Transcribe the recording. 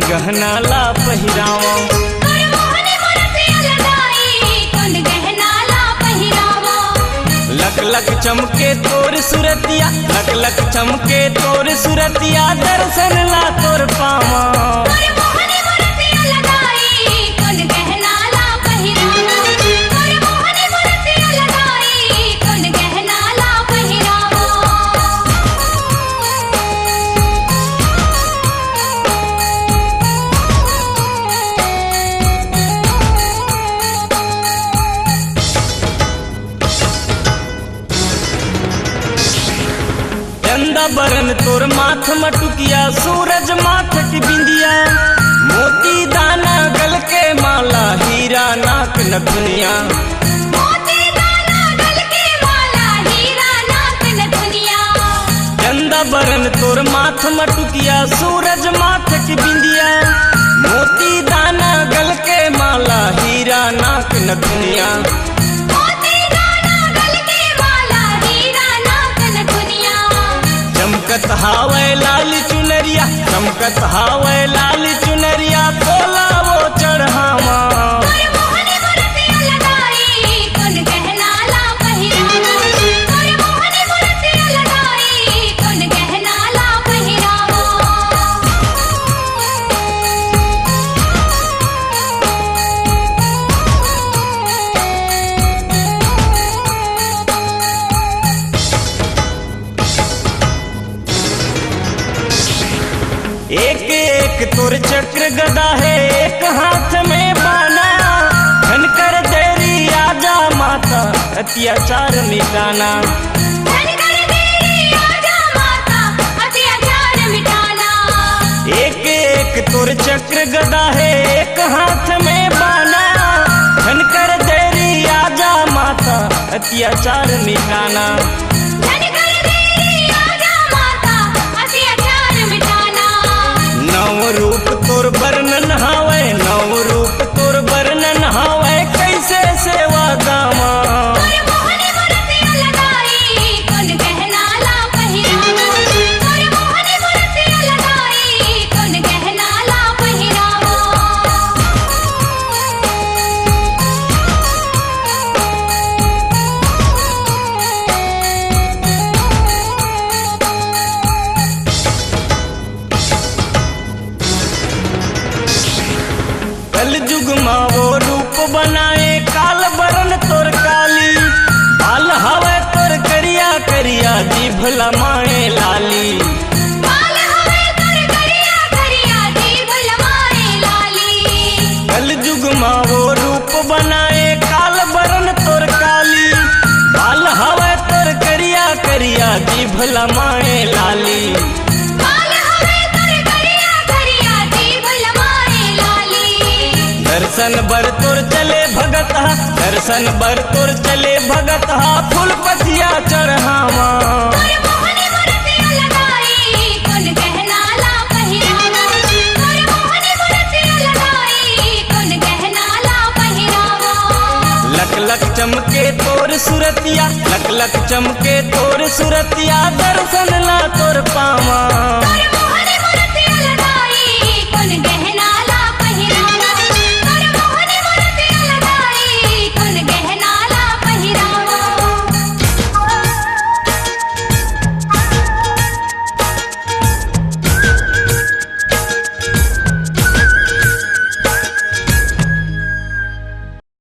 गहना ला पहिरावा। लक लक चमके तोर सुरतिया, लक लक चमके तोर सुरतिया, दर्शन ला तोर पावा। चंदा बरन तोर माथ मटुकिया, सूरज माथ की बिंदिया, मोती दाना गल के माला, हीरा नाक नथुनिया। चंदा बरन तोर माथ मटुकिया, सूरज माथ की बिंदिया, मोती दाना गल के माला, हीरा नाक नथुनिया। चमकत हावे लाल चुनरिया, चमकत हावे लाल चुनरिया, तोला वो चढ़ावा। एक एक तोर चक्र गदा है, एक हाथ में बाना, धनकर देरी आजा माता, अत्याचार मिटाना। एक एक तोर चक्र गदा है, एक हाथ में बाना, धनकर देरी आजा माता, अत्याचार मिटाना। नव रूप तोर वर्णन हावे, नव रूप तोर वर्णन हावे, कैसे सेवा दामा। कल जुग माँ वो रूप बनाए, काल बरन तोर काली, बाल हवे तोर करिया करिया, जीभ लमाए लाली। कल जुग माँ वो रूप बनाए, काल बरन तोर काली, बाल हवे तोर करिया करिया, जीभ लमाए लाली। दर्शन बर तोर चले भगत, दर्शन बर तोर चले भगत, फूल पथिया चढ़ावा। लक लक चमके तोर सुरतिया, लक लक चमके तोर सुरतिया, दर्शन ला तोर पावा।